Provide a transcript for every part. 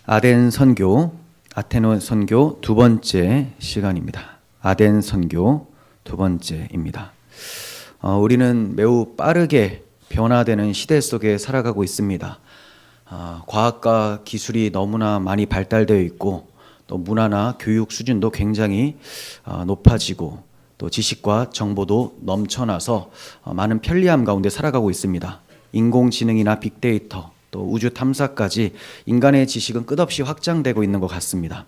아덴 선교, 아테네 선교 두 번째 시간입니다. 아덴 선교 두 번째입니다. 우리는 매우 빠르게 변화되는 시대 속에 살아가고 있습니다. 과학과 기술이 너무나 많이 발달되어 있고 또 문화나 교육 수준도 굉장히 높아지고 또 지식과 정보도 넘쳐나서 많은 편리함 가운데 살아가고 있습니다. 인공지능이나 빅데이터 또 우주 탐사까지 인간의 지식은 끝없이 확장되고 있는 것 같습니다.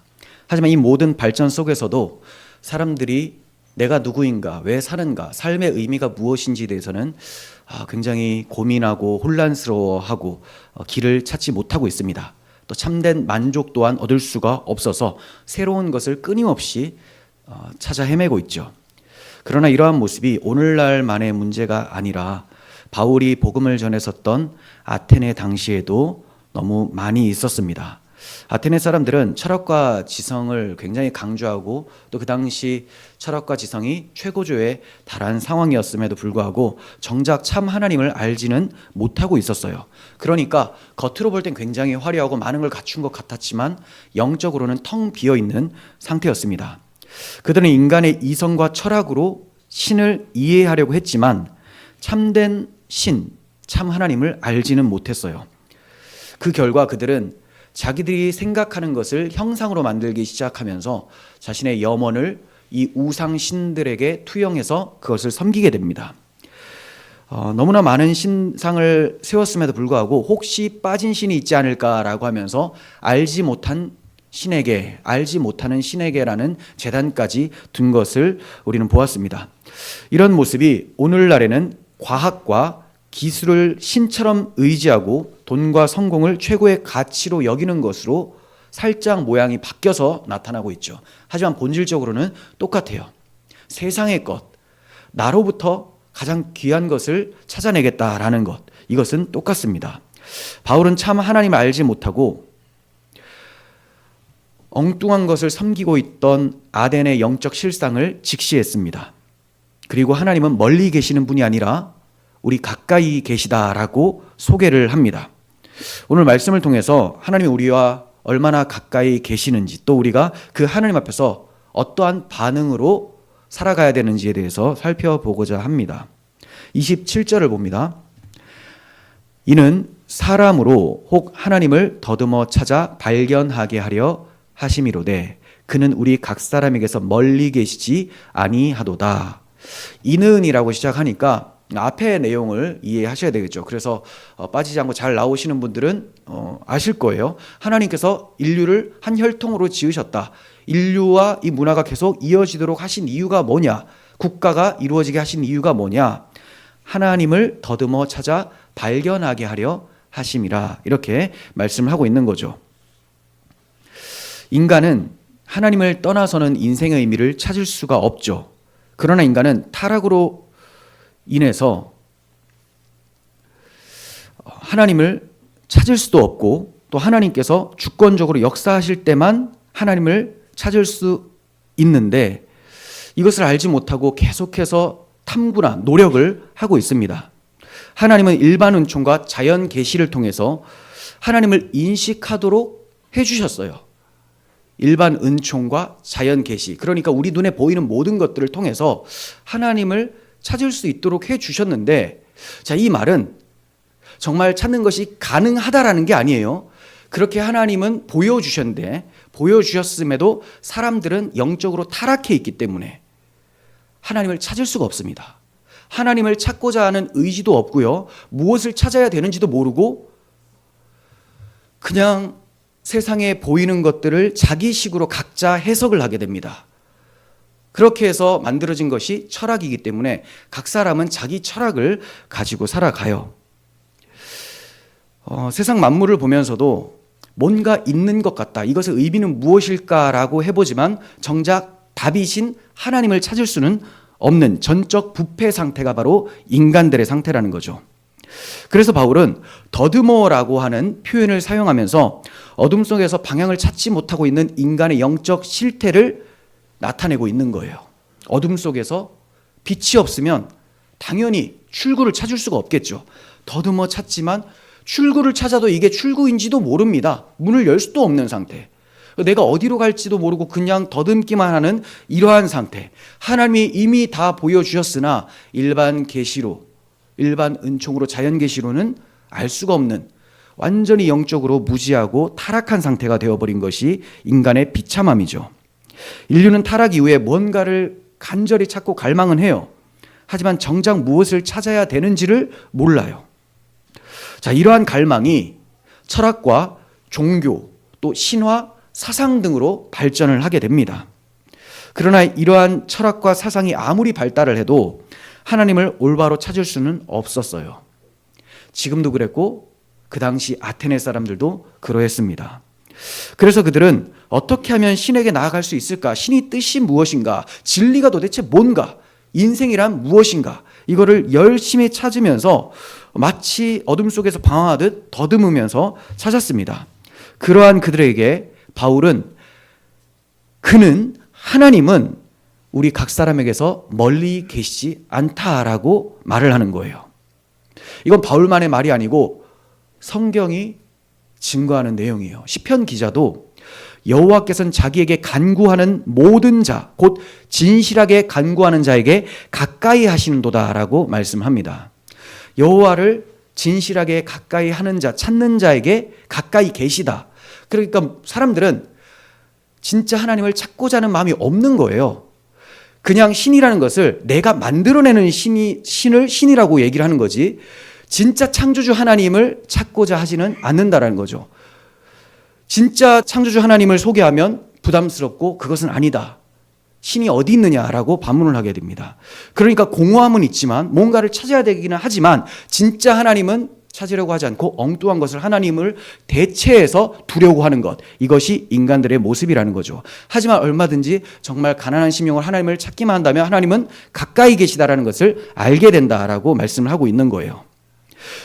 하지만 이 모든 발전 속에서도 사람들이 내가 누구인가, 왜 사는가, 삶의 의미가 무엇인지에 대해서는 굉장히 고민하고 혼란스러워하고 길을 찾지 못하고 있습니다. 또 참된 만족 또한 얻을 수가 없어서 새로운 것을 끊임없이 찾아 헤매고 있죠. 그러나 이러한 모습이 오늘날만의 문제가 아니라 바울이 복음을 전했었던 아테네 당시에도 너무 많이 있었습니다. 아테네 사람들은 철학과 지성을 굉장히 강조하고 또 그 당시 철학과 지성이 최고조에 달한 상황이었음에도 불구하고 정작 참 하나님을 알지는 못하고 있었어요. 그러니까 겉으로 볼 땐 굉장히 화려하고 많은 걸 갖춘 것 같았지만 영적으로는 텅 비어있는 상태였습니다. 그들은 인간의 이성과 철학으로 신을 이해하려고 했지만 참된 신, 참 하나님을 알지는 못했어요. 그 결과 그들은 자기들이 생각하는 것을 형상으로 만들기 시작하면서 자신의 염원을 이 우상 신들에게 투영해서 그것을 섬기게 됩니다. 너무나 많은 신상을 세웠음에도 불구하고 혹시 빠진 신이 있지 않을까라고 하면서 알지 못하는 신에게라는 제단까지 둔 것을 우리는 보았습니다. 이런 모습이 오늘날에는 과학과 기술을 신처럼 의지하고 돈과 성공을 최고의 가치로 여기는 것으로 살짝 모양이 바뀌어서 나타나고 있죠. 하지만 본질적으로는 똑같아요. 세상의 것, 나로부터 가장 귀한 것을 찾아내겠다라는 것, 이것은 똑같습니다. 바울은 참 하나님을 알지 못하고 엉뚱한 것을 섬기고 있던 아덴의 영적 실상을 직시했습니다. 그리고 하나님은 멀리 계시는 분이 아니라 우리 가까이 계시다라고 소개를 합니다. 오늘 말씀을 통해서 하나님이 우리와 얼마나 가까이 계시는지 또 우리가 그 하나님 앞에서 어떠한 반응으로 살아가야 되는지에 대해서 살펴보고자 합니다. 27절을 봅니다. 이는 사람으로 혹 하나님을 더듬어 찾아 발견하게 하려 하심이로되 그는 우리 각 사람에게서 멀리 계시지 아니하도다. 이는이라고 시작하니까 앞의 내용을 이해하셔야 되겠죠. 그래서 빠지지 않고 잘 나오시는 분들은 아실 거예요. 하나님께서 인류를 한 혈통으로 지으셨다. 인류와 이 문화가 계속 이어지도록 하신 이유가 뭐냐? 국가가 이루어지게 하신 이유가 뭐냐? 하나님을 더듬어 찾아 발견하게 하려 하심이라. 이렇게 말씀을 하고 있는 거죠. 인간은 하나님을 떠나서는 인생의 의미를 찾을 수가 없죠. 그러나 인간은 타락으로 인해서 하나님을 찾을 수도 없고 또 하나님께서 주권적으로 역사하실 때만 하나님을 찾을 수 있는데 이것을 알지 못하고 계속해서 탐구나 노력을 하고 있습니다. 하나님은 일반 은총과 자연 계시를 통해서 하나님을 인식하도록 해주셨어요. 일반 은총과 자연 계시, 그러니까 우리 눈에 보이는 모든 것들을 통해서 하나님을 찾을 수 있도록 해주셨는데, 자, 이 말은 정말 찾는 것이 가능하다라는 게 아니에요. 그렇게 하나님은 보여주셨는데 보여주셨음에도 사람들은 영적으로 타락해 있기 때문에 하나님을 찾을 수가 없습니다. 하나님을 찾고자 하는 의지도 없고요. 무엇을 찾아야 되는지도 모르고 그냥 세상에 보이는 것들을 자기식으로 각자 해석을 하게 됩니다. 그렇게 해서 만들어진 것이 철학이기 때문에 각 사람은 자기 철학을 가지고 살아가요. 세상 만물을 보면서도 뭔가 있는 것 같다. 이것의 의미는 무엇일까라고 해보지만 정작 답이신 하나님을 찾을 수는 없는 전적 부패 상태가 바로 인간들의 상태라는 거죠. 그래서 바울은 더듬어라고 하는 표현을 사용하면서 어둠 속에서 방향을 찾지 못하고 있는 인간의 영적 실태를 나타내고 있는 거예요. 어둠 속에서 빛이 없으면 당연히 출구를 찾을 수가 없겠죠. 더듬어 찾지만 출구를 찾아도 이게 출구인지도 모릅니다. 문을 열 수도 없는 상태. 내가 어디로 갈지도 모르고 그냥 더듬기만 하는 이러한 상태. 하나님이 이미 다 보여주셨으나 일반 계시로, 일반 은총으로, 자연 계시로는 알 수가 없는, 완전히 영적으로 무지하고 타락한 상태가 되어버린 것이 인간의 비참함이죠. 인류는 타락 이후에 뭔가를 간절히 찾고 갈망은 해요. 하지만 정작 무엇을 찾아야 되는지를 몰라요. 자, 이러한 갈망이 철학과 종교, 또 신화, 사상 등으로 발전을 하게 됩니다. 그러나 이러한 철학과 사상이 아무리 발달을 해도 하나님을 올바로 찾을 수는 없었어요. 지금도 그랬고 그 당시 아테네 사람들도 그러했습니다. 그래서 그들은 어떻게 하면 신에게 나아갈 수 있을까? 신의 뜻이 무엇인가? 진리가 도대체 뭔가? 인생이란 무엇인가? 이거를 열심히 찾으면서 마치 어둠 속에서 방황하듯 더듬으면서 찾았습니다. 그러한 그들에게 바울은 그는 하나님은 우리 각 사람에게서 멀리 계시지 않다라고 말을 하는 거예요. 이건 바울만의 말이 아니고 성경이 증거하는 내용이에요. 시편 기자도 여호와께서는 자기에게 간구하는 모든 자, 곧 진실하게 간구하는 자에게 가까이 하시는도다라고 말씀합니다. 여호와를 진실하게 가까이 하는 자, 찾는 자에게 가까이 계시다. 그러니까 사람들은 진짜 하나님을 찾고자 하는 마음이 없는 거예요. 그냥 신이라는 것을 내가 만들어내는 신을 신이라고 얘기를 하는 거지, 진짜 창조주 하나님을 찾고자 하지는 않는다라는 거죠. 진짜 창조주 하나님을 소개하면 부담스럽고 그것은 아니다. 신이 어디 있느냐라고 반문을 하게 됩니다. 그러니까 공허함은 있지만 뭔가를 찾아야 되기는 하지만 진짜 하나님은 찾으려고 하지 않고 엉뚱한 것을 하나님을 대체해서 두려고 하는 것, 이것이 인간들의 모습이라는 거죠. 하지만 얼마든지 정말 가난한 심령을 하나님을 찾기만 한다면 하나님은 가까이 계시다라는 것을 알게 된다라고 말씀을 하고 있는 거예요.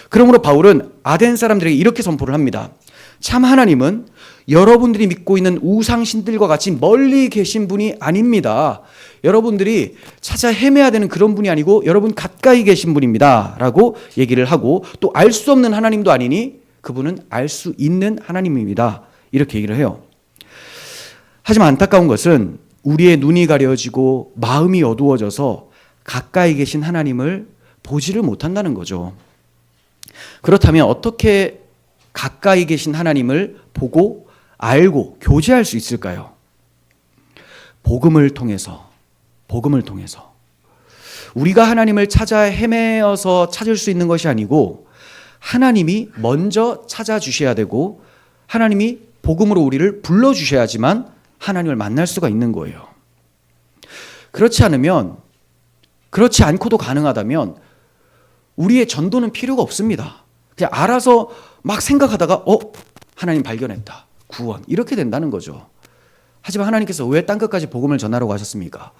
그러므로 바울은 아덴 사람들에게 이렇게 선포를 합니다. 참 하나님은 여러분들이 믿고 있는 우상신들과 같이 멀리 계신 분이 아닙니다. 여러분들이 찾아 헤매야 되는 그런 분이 아니고 여러분 가까이 계신 분입니다 라고 얘기를 하고, 또 알 수 없는 하나님도 아니니 그분은 알 수 있는 하나님입니다, 이렇게 얘기를 해요. 하지만 안타까운 것은 우리의 눈이 가려지고 마음이 어두워져서 가까이 계신 하나님을 보지를 못한다는 거죠. 그렇다면 어떻게 가까이 계신 하나님을 보고 알고 교제할 수 있을까요? 복음을 통해서. 우리가 하나님을 찾아 헤매어서 찾을 수 있는 것이 아니고 하나님이 먼저 찾아주셔야 되고 하나님이 복음으로 우리를 불러주셔야지만 하나님을 만날 수가 있는 거예요. 그렇지 않고도 가능하다면 우리의 전도는 필요가 없습니다. 그냥 알아서 막 생각하다가 하나님 발견했다, 구원, 이렇게 된다는 거죠. 하지만 하나님께서 왜 땅끝까지 복음을 전하라고 하셨습니까?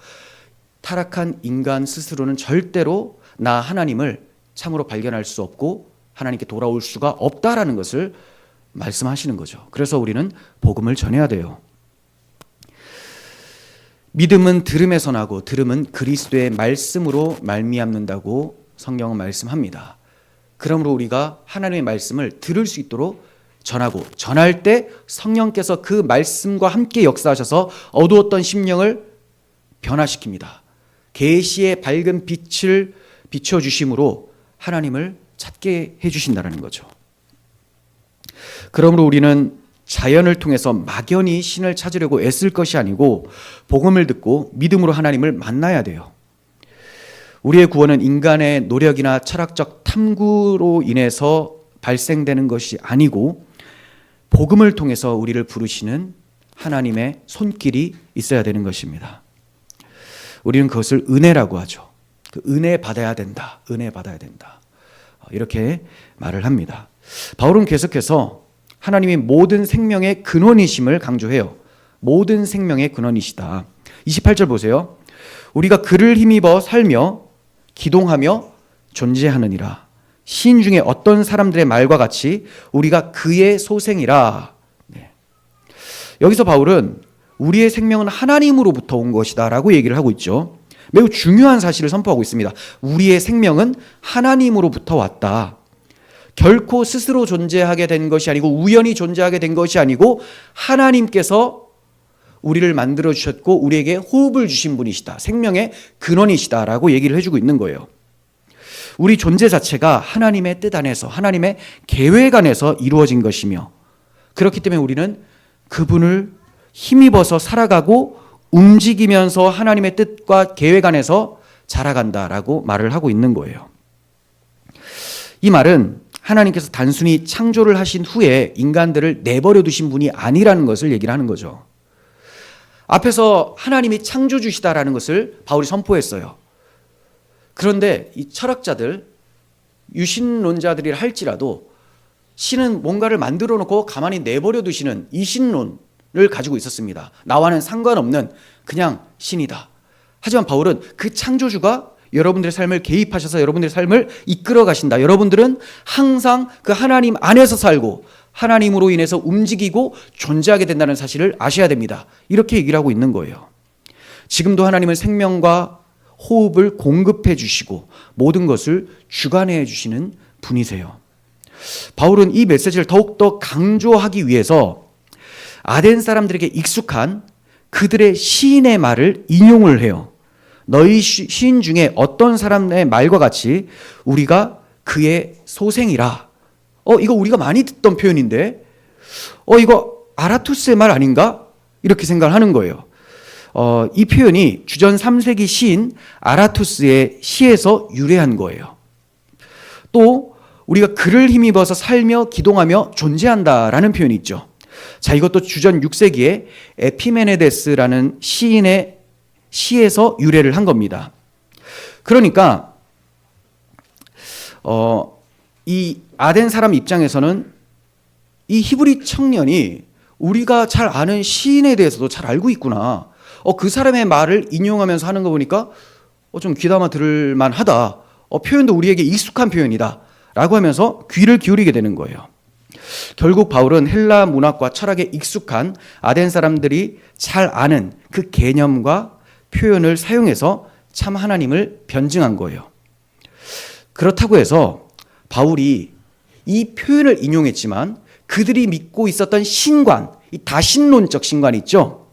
타락한 인간 스스로는 절대로 나 하나님을 참으로 발견할 수 없고 하나님께 돌아올 수가 없다라는 것을 말씀하시는 거죠. 그래서 우리는 복음을 전해야 돼요. 믿음은 들음에서 나고 들음은 그리스도의 말씀으로 말미암는다고 성경은 말씀합니다. 그러므로 우리가 하나님의 말씀을 들을 수 있도록 전하고, 전할 때 성령께서 그 말씀과 함께 역사하셔서 어두웠던 심령을 변화시킵니다. 계시의 밝은 빛을 비춰주심으로 하나님을 찾게 해주신다는 거죠. 그러므로 우리는 자연을 통해서 막연히 신을 찾으려고 애쓸 것이 아니고 복음을 듣고 믿음으로 하나님을 만나야 돼요. 우리의 구원은 인간의 노력이나 철학적 탐구로 인해서 발생되는 것이 아니고 복음을 통해서 우리를 부르시는 하나님의 손길이 있어야 되는 것입니다. 우리는 그것을 은혜라고 하죠. 그 은혜 받아야 된다. 이렇게 말을 합니다. 바울은 계속해서 하나님이 모든 생명의 근원이심을 강조해요. 모든 생명의 근원이시다. 28절 보세요. 우리가 그를 힘입어 살며 기동하며 존재하느니라. 시인 중에 어떤 사람들의 말과 같이 우리가 그의 소생이라. 여기서 바울은 우리의 생명은 하나님으로부터 온 것이다 라고 얘기를 하고 있죠. 매우 중요한 사실을 선포하고 있습니다. 우리의 생명은 하나님으로부터 왔다. 결코 스스로 존재하게 된 것이 아니고 우연히 존재하게 된 것이 아니고 하나님께서 우리를 만들어 주셨고 우리에게 호흡을 주신 분이시다. 생명의 근원이시다라고 얘기를 해주고 있는 거예요. 우리 존재 자체가 하나님의 뜻 안에서 하나님의 계획 안에서 이루어진 것이며 그렇기 때문에 우리는 그분을 힘입어서 살아가고 움직이면서 하나님의 뜻과 계획 안에서 자라간다라고 말을 하고 있는 거예요. 이 말은 하나님께서 단순히 창조를 하신 후에 인간들을 내버려 두신 분이 아니라는 것을 얘기를 하는 거죠. 앞에서 하나님이 창조주시다라는 것을 바울이 선포했어요. 그런데 이 철학자들, 유신론자들이 할지라도 신은 뭔가를 만들어 놓고 가만히 내버려 두시는 이신론을 가지고 있었습니다. 나와는 상관없는 그냥 신이다. 하지만 바울은 그 창조주가 여러분들의 삶을 개입하셔서 여러분들의 삶을 이끌어 가신다. 여러분들은 항상 그 하나님 안에서 살고 하나님으로 인해서 움직이고 존재하게 된다는 사실을 아셔야 됩니다. 이렇게 얘기를 하고 있는 거예요. 지금도 하나님은 생명과 호흡을 공급해 주시고 모든 것을 주관해 주시는 분이세요. 바울은 이 메시지를 더욱더 강조하기 위해서 아덴 사람들에게 익숙한 그들의 시인의 말을 인용을 해요. 너희 시인 중에 어떤 사람의 말과 같이 우리가 그의 소생이라. 이거 우리가 많이 듣던 표현인데 이거 아라투스의 말 아닌가? 이렇게 생각을 하는 거예요. 이 표현이 주전 3세기 시인 아라투스의 시에서 유래한 거예요. 또 우리가 그를 힘입어서 살며 기동하며 존재한다라는 표현이 있죠. 자, 이것도 주전 6세기에 에피메네데스라는 시인의 시에서 유래를 한 겁니다. 그러니까 이 아덴 사람 입장에서는 이 히브리 청년이 우리가 잘 아는 시인에 대해서도 잘 알고 있구나. 그 사람의 말을 인용하면서 하는 거 보니까 좀 귀담아 들을 만하다. 표현도 우리에게 익숙한 표현이다. 라고 하면서 귀를 기울이게 되는 거예요. 결국 바울은 헬라 문학과 철학에 익숙한 아덴 사람들이 잘 아는 그 개념과 표현을 사용해서 참 하나님을 변증한 거예요. 그렇다고 해서 바울이 이 표현을 인용했지만 그들이 믿고 있었던 신관, 이 다신론적 신관이 있죠.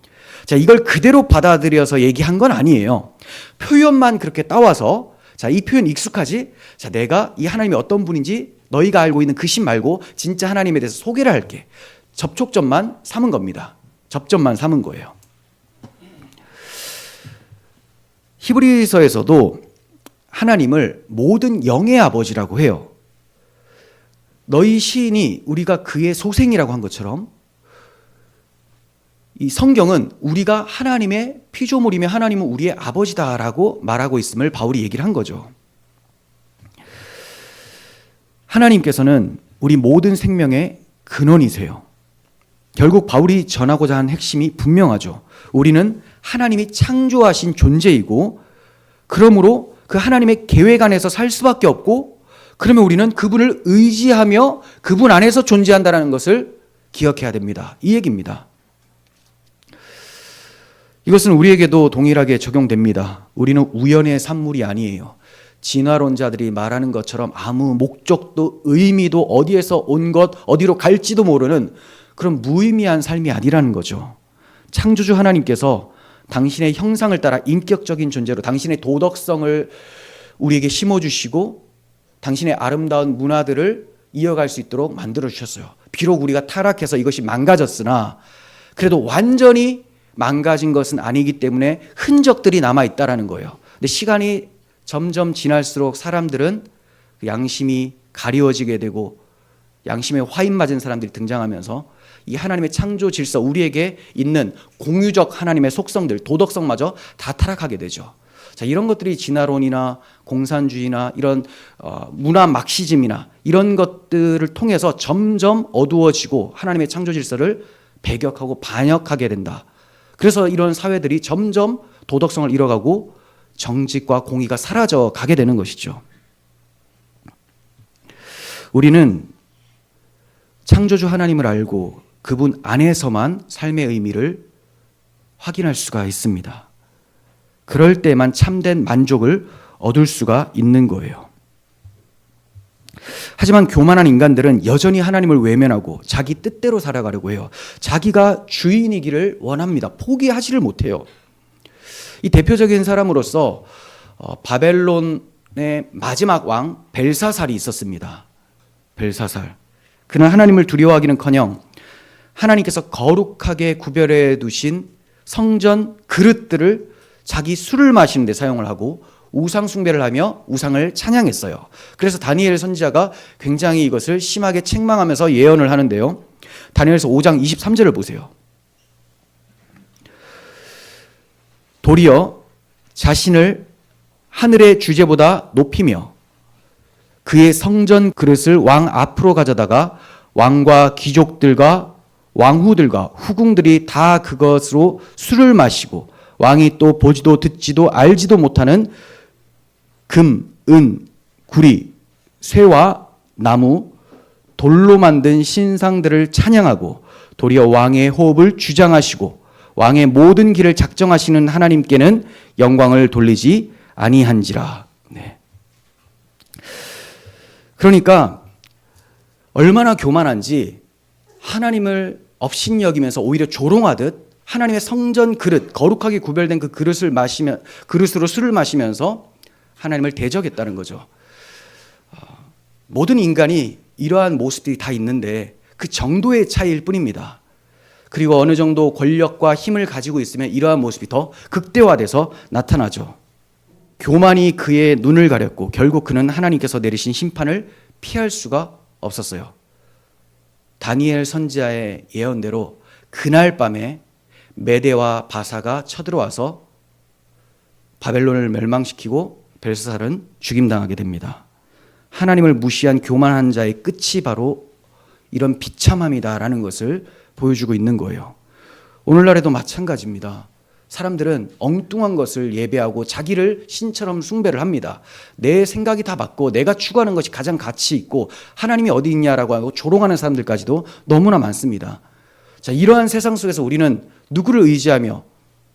자, 이걸 그대로 받아들여서 얘기한 건 아니에요. 표현만 그렇게 따와서 자, 이 표현 익숙하지? 자, 내가 이 하나님이 어떤 분인지 너희가 알고 있는 그 신 말고 진짜 하나님에 대해서 소개를 할게. 접촉점만 삼은 겁니다. 접점만 삼은 거예요. 히브리서에서도 하나님을 모든 영의 아버지라고 해요. 너희 시인이 우리가 그의 소생이라고 한 것처럼 이 성경은 우리가 하나님의 피조물이며 하나님은 우리의 아버지다라고 말하고 있음을 바울이 얘기를 한 거죠. 하나님께서는 우리 모든 생명의 근원이세요. 결국 바울이 전하고자 한 핵심이 분명하죠. 우리는 하나님이 창조하신 존재이고 그러므로 그 하나님의 계획 안에서 살 수밖에 없고 그러면 우리는 그분을 의지하며 그분 안에서 존재한다는 것을 기억해야 됩니다. 이 얘기입니다. 이것은 우리에게도 동일하게 적용됩니다. 우리는 우연의 산물이 아니에요. 진화론자들이 말하는 것처럼 아무 목적도 의미도 어디에서 온 것, 어디로 갈지도 모르는 그런 무의미한 삶이 아니라는 거죠. 창조주 하나님께서 당신의 형상을 따라 인격적인 존재로 당신의 도덕성을 우리에게 심어주시고 당신의 아름다운 문화들을 이어갈 수 있도록 만들어주셨어요. 비록 우리가 타락해서 이것이 망가졌으나 그래도 완전히 망가진 것은 아니기 때문에 흔적들이 남아있다는 거예요. 근데 시간이 점점 지날수록 사람들은 양심이 가리워지게 되고 양심에 화인 맞은 사람들이 등장하면서 이 하나님의 창조 질서, 우리에게 있는 공유적 하나님의 속성들, 도덕성마저 다 타락하게 되죠. 자, 이런 것들이 진화론이나 공산주의나 이런 문화 막시즘이나 이런 것들을 통해서 점점 어두워지고 하나님의 창조 질서를 배격하고 반역하게 된다. 그래서 이런 사회들이 점점 도덕성을 잃어가고 정직과 공의가 사라져 가게 되는 것이죠. 우리는 창조주 하나님을 알고 그분 안에서만 삶의 의미를 확인할 수가 있습니다. 그럴 때만 참된 만족을 얻을 수가 있는 거예요. 하지만 교만한 인간들은 여전히 하나님을 외면하고 자기 뜻대로 살아가려고 해요. 자기가 주인이기를 원합니다. 포기하지를 못해요. 이 대표적인 사람으로서 바벨론의 마지막 왕 벨사살이 있었습니다. 벨사살. 그는 하나님을 두려워하기는커녕 하나님께서 거룩하게 구별해 두신 성전 그릇들을 자기 술을 마시는 데 사용을 하고 우상 숭배를 하며 우상을 찬양했어요. 그래서 다니엘 선지자가 굉장히 이것을 심하게 책망하면서 예언을 하는데요. 다니엘서 5장 23절을 보세요. 도리어 자신을 하늘의 주제보다 높이며 그의 성전 그릇을 왕 앞으로 가져다가 왕과 귀족들과 왕후들과 후궁들이 다 그것으로 술을 마시고 왕이 또 보지도 듣지도 알지도 못하는 금, 은, 구리, 쇠와 나무, 돌로 만든 신상들을 찬양하고 도리어 왕의 호흡을 주장하시고 왕의 모든 길을 작정하시는 하나님께는 영광을 돌리지 아니한지라. 네. 그러니까 얼마나 교만한지 하나님을 업신여기면서 오히려 조롱하듯 하나님의 성전 그릇, 거룩하게 구별된 그 그릇으로 술을 마시면서 하나님을 대적했다는 거죠. 모든 인간이 이러한 모습들이 다 있는데 그 정도의 차이일 뿐입니다. 그리고 어느 정도 권력과 힘을 가지고 있으면 이러한 모습이 더 극대화돼서 나타나죠. 교만이 그의 눈을 가렸고 결국 그는 하나님께서 내리신 심판을 피할 수가 없었어요. 다니엘 선지자의 예언대로 그날 밤에 메대와 바사가 쳐들어와서 바벨론을 멸망시키고 벨사살은 죽임당하게 됩니다. 하나님을 무시한 교만한 자의 끝이 바로 이런 비참함이다라는 것을 보여주고 있는 거예요. 오늘날에도 마찬가지입니다. 사람들은 엉뚱한 것을 예배하고 자기를 신처럼 숭배를 합니다. 내 생각이 다 맞고 내가 추구하는 것이 가장 가치 있고 하나님이 어디 있냐라고 하고 조롱하는 사람들까지도 너무나 많습니다. 자, 이러한 세상 속에서 우리는 누구를 의지하며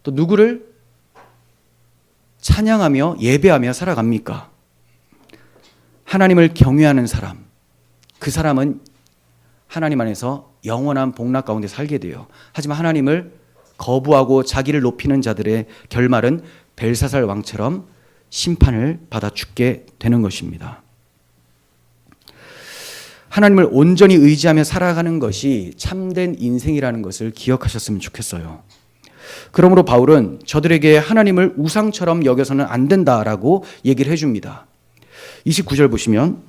또 누구를 찬양하며 예배하며 살아갑니까? 하나님을 경외하는 사람, 그 사람은 하나님 안에서 영원한 복락 가운데 살게 돼요. 하지만 하나님을 거부하고 자기를 높이는 자들의 결말은 벨사살 왕처럼 심판을 받아 죽게 되는 것입니다. 하나님을 온전히 의지하며 살아가는 것이 참된 인생이라는 것을 기억하셨으면 좋겠어요. 그러므로 바울은 저들에게 하나님을 우상처럼 여겨서는 안 된다라고 얘기를 해줍니다. 29절 보시면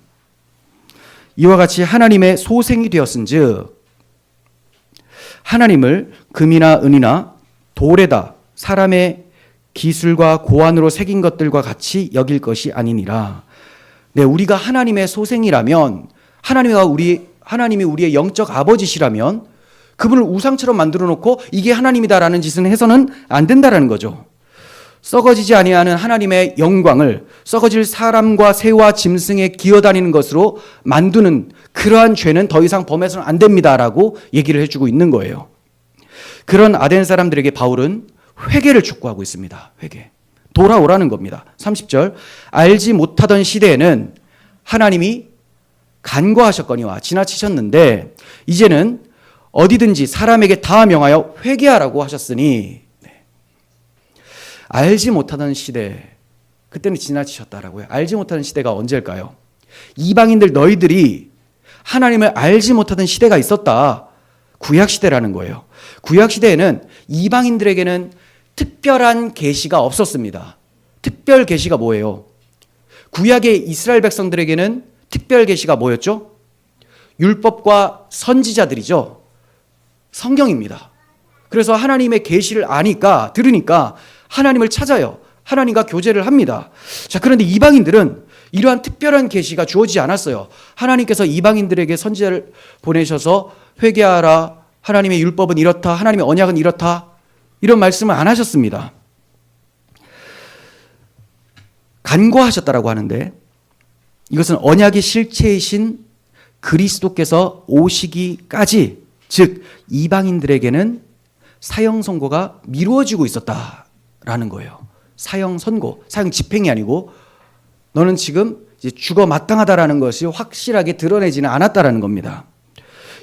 이와 같이 하나님의 소생이 되었은즉 하나님을 금이나 은이나 돌에다 사람의 기술과 고안으로 새긴 것들과 같이 여길 것이 아니니라. 네, 우리가 하나님의 소생이라면 하나님이 우리의 영적 아버지시라면 그분을 우상처럼 만들어 놓고 이게 하나님이다라는 짓은 해서는 안 된다라는 거죠. 썩어지지 아니하는 하나님의 영광을 썩어질 사람과 새와 짐승에 기어다니는 것으로 만드는 그러한 죄는 더 이상 범해서는 안 됩니다라고 얘기를 해주고 있는 거예요. 그런 아덴 사람들에게 바울은 회개를 촉구하고 있습니다. 회개. 돌아오라는 겁니다. 30절 알지 못하던 시대에는 하나님이 간과하셨거니와 지나치셨는데 이제는 어디든지 사람에게 다 명하여 회개하라고 하셨으니 알지 못하던 시대, 그때는 지나치셨다라고요. 알지 못하는 시대가 언제일까요? 이방인들 너희들이 하나님을 알지 못하던 시대가 있었다. 구약시대라는 거예요. 구약시대에는 이방인들에게는 특별한 계시가 없었습니다. 특별 계시가 뭐예요? 구약의 이스라엘 백성들에게는 특별 계시가 뭐였죠? 율법과 선지자들이죠. 성경입니다. 그래서 하나님의 계시를 들으니까 하나님을 찾아요. 하나님과 교제를 합니다. 자, 그런데 이방인들은 이러한 특별한 계시가 주어지지 않았어요. 하나님께서 이방인들에게 선지자를 보내셔서 회개하라, 하나님의 율법은 이렇다, 하나님의 언약은 이렇다, 이런 말씀을 안 하셨습니다. 간과하셨다라고 하는데 이것은 언약의 실체이신 그리스도께서 오시기까지, 즉 이방인들에게는 사형 선고가 미루어지고 있었다라는 거예요. 사형 선고, 사형 집행이 아니고 너는 지금 이제 죽어 마땅하다라는 것이 확실하게 드러내지는 않았다라는 겁니다.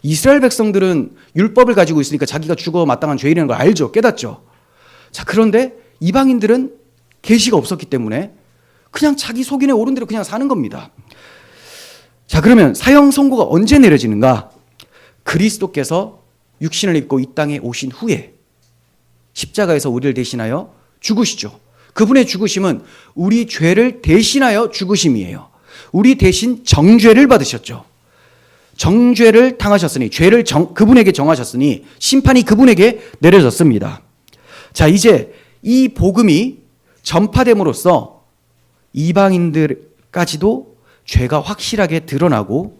이스라엘 백성들은 율법을 가지고 있으니까 자기가 죽어 마땅한 죄인이라는 걸 알죠. 깨닫죠. 자, 그런데 이방인들은 계시가 없었기 때문에 그냥 자기 속인에 오른 대로 그냥 사는 겁니다. 자, 그러면 사형 선고가 언제 내려지는가? 그리스도께서 육신을 입고 이 땅에 오신 후에 십자가에서 우리를 대신하여 죽으시죠. 그분의 죽으심은 우리 죄를 대신하여 죽으심이에요. 우리 대신 정죄를 받으셨죠. 정죄를 당하셨으니, 죄를 그분에게 정하셨으니 심판이 그분에게 내려졌습니다. 자, 이제 이 복음이 전파됨으로써 이방인들까지도 죄가 확실하게 드러나고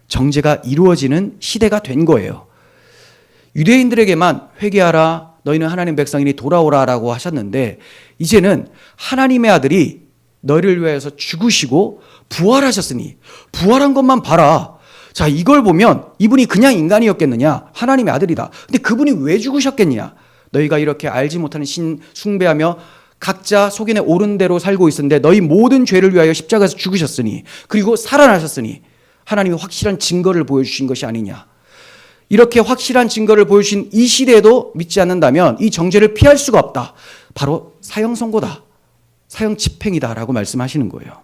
정죄가 이루어지는 시대가 된 거예요. 유대인들에게만 회개하라, 너희는 하나님 백성이니 돌아오라라고 하셨는데, 이제는 하나님의 아들이 너희를 위해서 죽으시고 부활하셨으니 부활한 것만 봐라. 자, 이걸 보면 이분이 그냥 인간이었겠느냐? 하나님의 아들이다. 근데 그분이 왜 죽으셨겠냐? 너희가 이렇게 알지 못하는 신 숭배하며 각자 속인에 오른 대로 살고 있었는데 너희 모든 죄를 위하여 십자가에서 죽으셨으니, 그리고 살아나셨으니 하나님이 확실한 증거를 보여주신 것이 아니냐. 이렇게 확실한 증거를 보여주신 이 시대에도 믿지 않는다면 이 정죄를 피할 수가 없다. 바로 사형 선고다. 사형 집행이다라고 말씀하시는 거예요.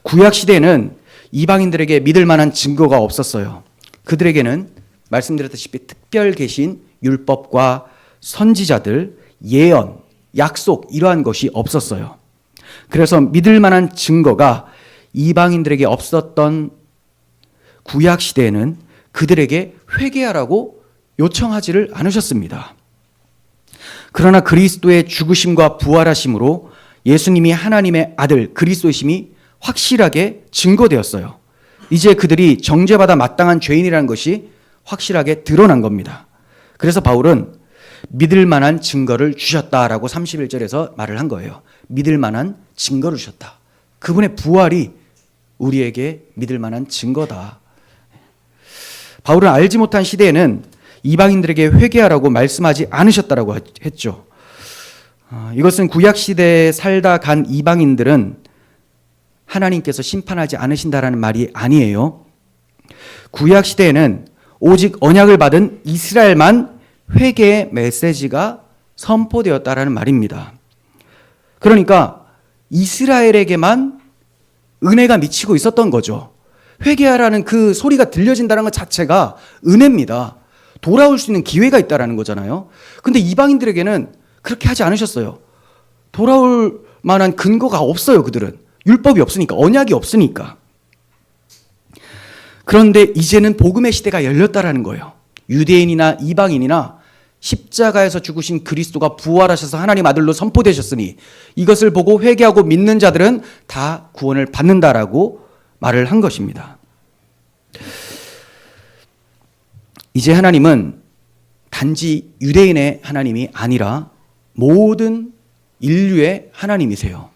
구약 시대에는 이방인들에게 믿을 만한 증거가 없었어요. 그들에게는 말씀드렸다시피 특별 계신 율법과 선지자들, 예언, 약속 이러한 것이 없었어요. 그래서 믿을 만한 증거가 이방인들에게 없었던 구약 시대에는 그들에게 회개하라고 요청하지를 않으셨습니다. 그러나 그리스도의 죽으심과 부활하심으로 예수님이 하나님의 아들 그리스도이심이 확실하게 증거되었어요. 이제 그들이 정죄받아 마땅한 죄인이라는 것이 확실하게 드러난 겁니다. 그래서 바울은 믿을 만한 증거를 주셨다라고 31절에서 말을 한 거예요. 믿을 만한 증거를 주셨다. 그분의 부활이 우리에게 믿을 만한 증거다. 바울은 알지 못한 시대에는 이방인들에게 회개하라고 말씀하지 않으셨다라고 했죠. 이것은 구약 시대에 살다 간 이방인들은 하나님께서 심판하지 않으신다라는 말이 아니에요. 구약 시대에는 오직 언약을 받은 이스라엘만 회개의 메시지가 선포되었다라는 말입니다. 그러니까 이스라엘에게만 은혜가 미치고 있었던 거죠. 회개하라는 그 소리가 들려진다는 것 자체가 은혜입니다. 돌아올 수 있는 기회가 있다는 거잖아요. 근데 이방인들에게는 그렇게 하지 않으셨어요. 돌아올 만한 근거가 없어요. 그들은 율법이 없으니까, 언약이 없으니까. 그런데 이제는 복음의 시대가 열렸다라는 거예요. 유대인이나 이방인이나 십자가에서 죽으신 그리스도가 부활하셔서 하나님 아들로 선포되셨으니 이것을 보고 회개하고 믿는 자들은 다 구원을 받는다라고 말을 한 것입니다. 이제 하나님은 단지 유대인의 하나님이 아니라 모든 인류의 하나님이세요.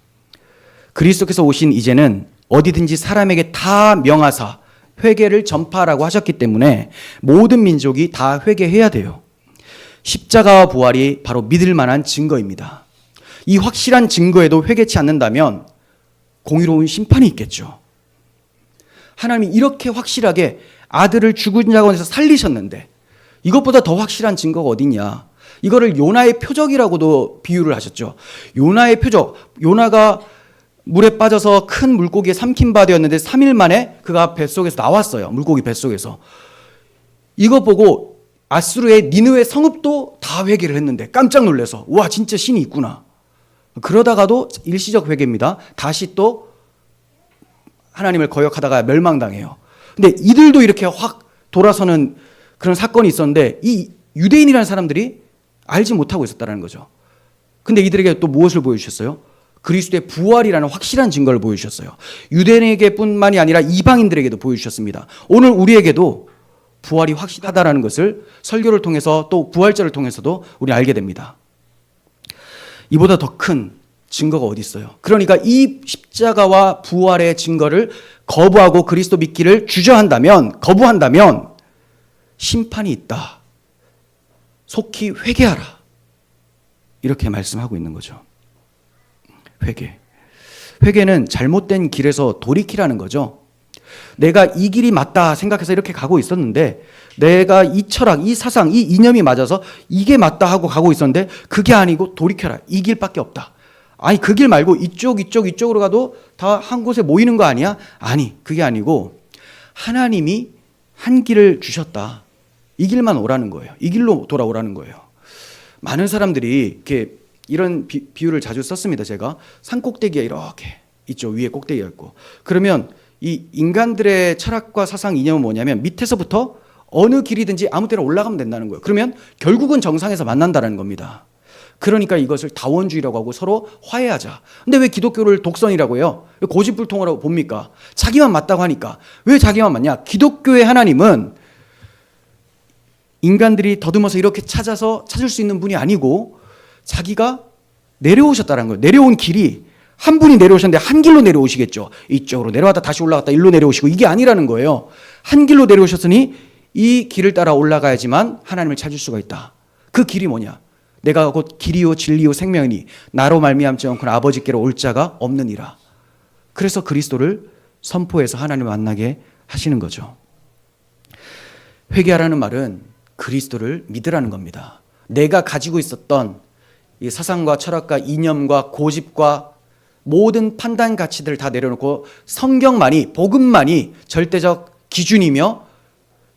그리스도께서 오신 이제는 어디든지 사람에게 다 명하사 회개를 전파하라고 하셨기 때문에 모든 민족이 다 회개해야 돼요. 십자가와 부활이 바로 믿을 만한 증거입니다. 이 확실한 증거에도 회개치 않는다면 공의로운 심판이 있겠죠. 하나님이 이렇게 확실하게 아들을 죽은 자 가운데서 살리셨는데 이것보다 더 확실한 증거가 어딨냐. 이거를 요나의 표적이라고도 비유를 하셨죠. 요나의 표적, 요나가 물에 빠져서 큰 물고기에 삼킨 바 되었는데 3일 만에 그가 뱃속에서 나왔어요. 물고기 뱃속에서. 이거 보고 아수르의 니느웨 성읍도 다 회개를 했는데 깜짝 놀라서 와 진짜 신이 있구나. 그러다가도 일시적 회개입니다. 다시 또 하나님을 거역하다가 멸망당해요. 근데 이들도 이렇게 확 돌아서는 그런 사건이 있었는데 이 유대인이라는 사람들이 알지 못하고 있었다는 거죠. 근데 이들에게 또 무엇을 보여주셨어요? 그리스도의 부활이라는 확실한 증거를 보여주셨어요. 유대인에게뿐만이 아니라 이방인들에게도 보여주셨습니다. 오늘 우리에게도 부활이 확실하다는 것을 설교를 통해서 또 부활절을 통해서도 우리 알게 됩니다. 이보다 더 큰 증거가 어디 있어요? 그러니까 이 십자가와 부활의 증거를 거부하고 그리스도 믿기를 거부한다면 심판이 있다. 속히 회개하라. 이렇게 말씀하고 있는 거죠. 회개. 회개는 잘못된 길에서 돌이키라는 거죠. 내가 이 길이 맞다 생각해서 이렇게 가고 있었는데 내가 이 철학, 이 사상, 이 이념이 맞아서 이게 맞다 하고 가고 있었는데 그게 아니고 돌이켜라. 이 길밖에 없다. 아니 그 길 말고 이쪽으로 가도 다 한 곳에 모이는 거 아니야? 아니 그게 아니고 하나님이 한 길을 주셨다. 이 길만 오라는 거예요. 이 길로 돌아오라는 거예요. 많은 사람들이 이렇게 이런 비유를 자주 썼습니다. 제가 산 꼭대기가 이렇게 있죠. 위에 꼭대기가 있고. 그러면 이 인간들의 철학과 사상 이념은 뭐냐면 밑에서부터 어느 길이든지 아무 데나 올라가면 된다는 거예요. 그러면 결국은 정상에서 만난다는 겁니다. 그러니까 이것을 다원주의라고 하고 서로 화해하자. 근데 왜 기독교를 독선이라고 해요? 왜 고집불통이라고 봅니까? 자기만 맞다고 하니까. 왜 자기만 맞냐? 기독교의 하나님은 인간들이 더듬어서 이렇게 찾을 수 있는 분이 아니고 자기가 내려오셨다는 거예요. 내려온 길이 한 분이 내려오셨는데 한 길로 내려오시겠죠. 이쪽으로 내려왔다 다시 올라갔다 일로 내려오시고 이게 아니라는 거예요. 한 길로 내려오셨으니 이 길을 따라 올라가야지만 하나님을 찾을 수가 있다. 그 길이 뭐냐? 내가 곧 길이요 진리요 생명이니 나로 말미암지 않고는 아버지께로 올 자가 없느니라. 그래서 그리스도를 선포해서 하나님을 만나게 하시는 거죠. 회개하라는 말은 그리스도를 믿으라는 겁니다. 내가 가지고 있었던 이 사상과 철학과 이념과 고집과 모든 판단 가치들을 다 내려놓고 성경만이 복음만이 절대적 기준이며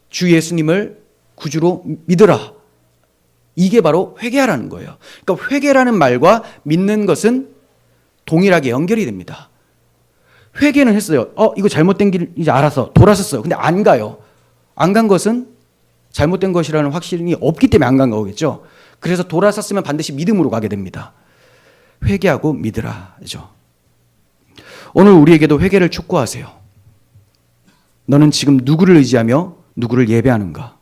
주 예수님을 구주로 믿으라. 이게 바로 회개하라는 거예요. 그러니까 회개라는 말과 믿는 것은 동일하게 연결이 됩니다. 회개는 했어요. 이거 잘못된 길 이제 알아서 돌아섰어요. 근데 안 가요. 안 간 것은 잘못된 것이라는 확신이 없기 때문에 안 간 거겠죠. 그래서 돌아섰으면 반드시 믿음으로 가게 됩니다. 회개하고 믿으라죠. 오늘 우리에게도 회개를 촉구하세요. 너는 지금 누구를 의지하며 누구를 예배하는가?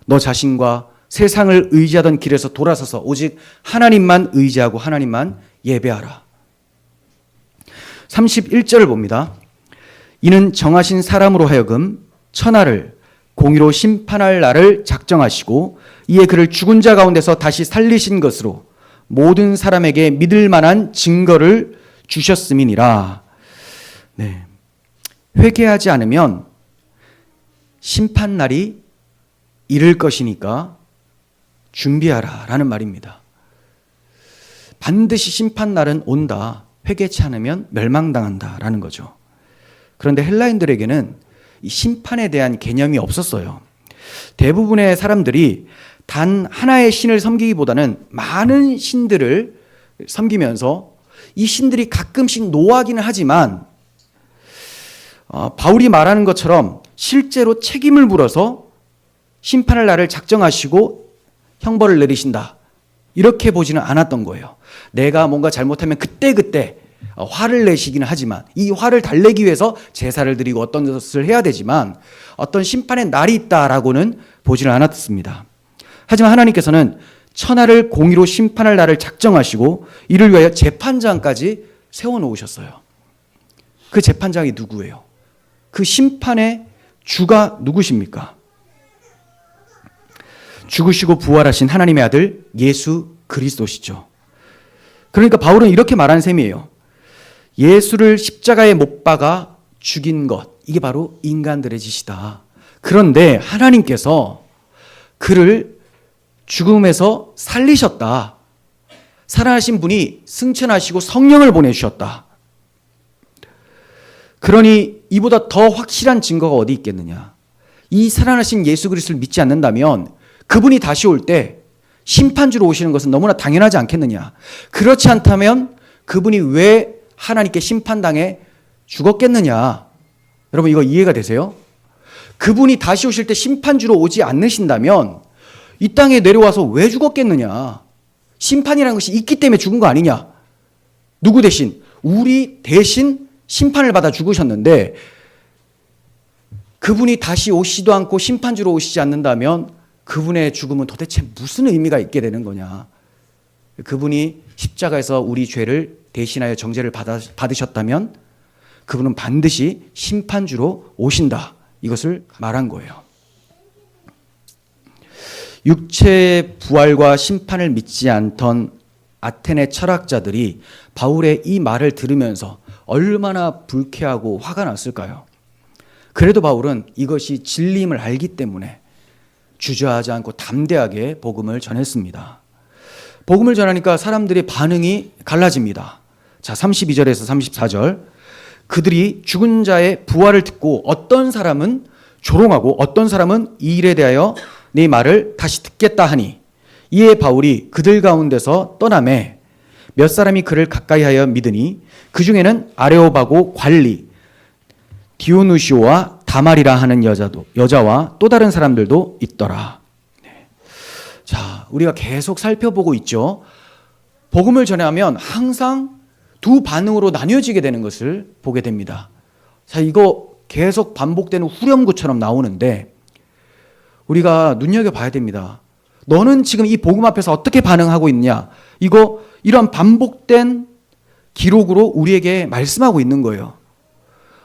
너 자신과 세상을 의지하던 길에서 돌아서서 오직 하나님만 의지하고 하나님만 예배하라. 31절을 봅니다. 이는 정하신 사람으로 하여금 천하를 공의로 심판할 날을 작정하시고 이에 그를 죽은 자 가운데서 다시 살리신 것으로 모든 사람에게 믿을 만한 증거를 주셨음이니라. 네. 회개하지 않으면 심판날이 이를 것이니까 준비하라 라는 말입니다. 반드시 심판날은 온다. 회개치 않으면 멸망당한다 라는 거죠. 그런데 헬라인들에게는 이 심판에 대한 개념이 없었어요. 대부분의 사람들이 단 하나의 신을 섬기기보다는 많은 신들을 섬기면서 이 신들이 가끔씩 노하기는 하지만 바울이 말하는 것처럼 실제로 책임을 물어서 심판할 날을 작정하시고 형벌을 내리신다. 이렇게 보지는 않았던 거예요. 내가 뭔가 잘못하면 그때 화를 내시기는 하지만 이 화를 달래기 위해서 제사를 드리고 어떤 것을 해야 되지만 어떤 심판의 날이 있다라고는 보지는 않았습니다. 하지만 하나님께서는 천하를 공의로 심판할 날을 작정하시고 이를 위하여 재판장까지 세워놓으셨어요. 그 재판장이 누구예요? 그 심판의 주가 누구십니까? 죽으시고 부활하신 하나님의 아들 예수 그리스도시죠. 그러니까 바울은 이렇게 말한 셈이에요. 예수를 십자가에 못 박아 죽인 것, 이게 바로 인간들의 짓이다. 그런데 하나님께서 그를 죽음에서 살리셨다. 살아나신 분이 승천하시고 성령을 보내주셨다. 그러니 이보다 더 확실한 증거가 어디 있겠느냐. 이 살아나신 예수 그리스도를 믿지 않는다면 그분이 다시 올 때 심판주로 오시는 것은 너무나 당연하지 않겠느냐. 그렇지 않다면 그분이 왜 하나님께 심판당해 죽었겠느냐. 여러분 이거 이해가 되세요? 그분이 다시 오실 때 심판주로 오지 않으신다면 이 땅에 내려와서 왜 죽었겠느냐. 심판이라는 것이 있기 때문에 죽은 거 아니냐. 누구 대신? 우리 대신 심판을 받아 죽으셨는데 그분이 다시 오시지도 않고 심판주로 오시지 않는다면 그분의 죽음은 도대체 무슨 의미가 있게 되는 거냐. 그분이 십자가에서 우리 죄를 대신하여 정죄를 받으셨다면 그분은 반드시 심판주로 오신다. 이것을 말한 거예요. 육체의 부활과 심판을 믿지 않던 아테네 철학자들이 바울의 이 말을 들으면서 얼마나 불쾌하고 화가 났을까요? 그래도 바울은 이것이 진리임을 알기 때문에 주저하지 않고 담대하게 복음을 전했습니다. 복음을 전하니까 사람들의 반응이 갈라집니다. 자, 32절에서 34절. 그들이 죽은 자의 부활을 듣고 어떤 사람은 조롱하고 어떤 사람은 이 일에 대하여 네 말을 다시 듣겠다 하니, 이에 바울이 그들 가운데서 떠나매 몇 사람이 그를 가까이하여 믿으니 그 중에는 아레오바고 관리 디오누시오와 다말이라 하는 여자와 또 다른 사람들도 있더라. 네. 자, 우리가 계속 살펴보고 있죠. 복음을 전하면 항상 두 반응으로 나뉘어지게 되는 것을 보게 됩니다. 자, 이거 계속 반복되는 후렴구처럼 나오는데 우리가 눈여겨봐야 됩니다. 너는 지금 이 복음 앞에서 어떻게 반응하고 있냐? 이런 반복된 기록으로 우리에게 말씀하고 있는 거예요.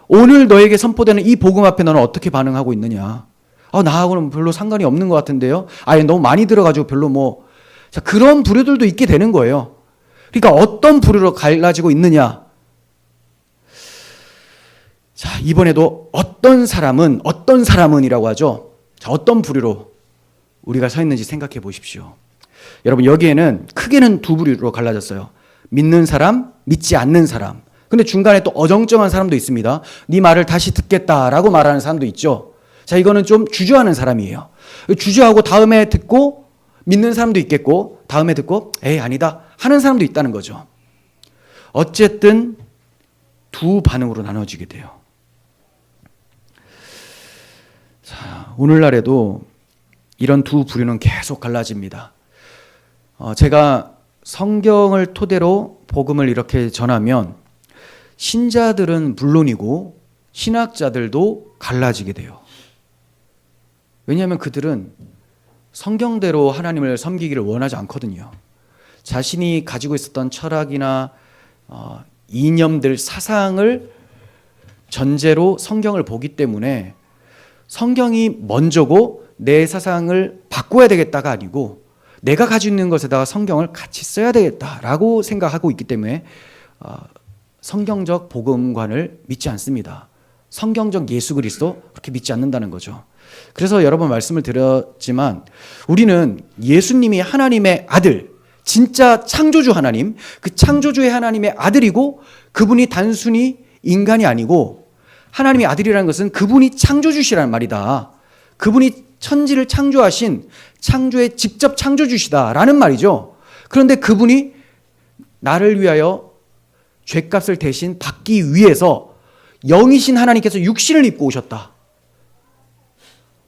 오늘 너에게 선포되는 이 복음 앞에 너는 어떻게 반응하고 있느냐? 나하고는 별로 상관이 없는 것 같은데요. 너무 많이 들어가지고 별로 자, 그런 부류들도 있게 되는 거예요. 그러니까 어떤 부류로 갈라지고 있느냐? 자, 이번에도 어떤 사람은이라고 하죠. 자, 어떤 부류로 우리가 서 있는지 생각해 보십시오. 여러분, 여기에는 크게는 두 부류로 갈라졌어요. 믿는 사람, 믿지 않는 사람. 근데 중간에 또 어정쩡한 사람도 있습니다. 네 말을 다시 듣겠다라고 말하는 사람도 있죠. 자, 이거는 좀 주저하는 사람이에요. 주저하고 다음에 듣고 믿는 사람도 있겠고, 다음에 듣고 에이 아니다 하는 사람도 있다는 거죠. 어쨌든 두 반응으로 나눠지게 돼요. 자, 오늘날에도 이런 두 부류는 계속 갈라집니다. 제가 성경을 토대로 복음을 이렇게 전하면 신자들은 물론이고 신학자들도 갈라지게 돼요. 왜냐하면 그들은 성경대로 하나님을 섬기기를 원하지 않거든요. 자신이 가지고 있었던 철학이나 이념들, 사상을 전제로 성경을 보기 때문에 성경이 먼저고 내 사상을 바꿔야 되겠다가 아니고 내가 가지고 있는 것에다가 성경을 같이 써야 되겠다라고 생각하고 있기 때문에 성경적 복음관을 믿지 않습니다. 성경적 예수 그리스도 그렇게 믿지 않는다는 거죠. 그래서 여러 번 말씀을 드렸지만 우리는 예수님이 하나님의 아들, 진짜 창조주 하나님, 그 창조주의 하나님의 아들이고 그분이 단순히 인간이 아니고 하나님의 아들이라는 것은 그분이 창조주시라는 말이다. 그분이 천지를 창조하신 창조의 직접 창조주시다라는 말이죠. 그런데 그분이 나를 위하여 죄값을 대신 받기 위해서 영이신 하나님께서 육신을 입고 오셨다.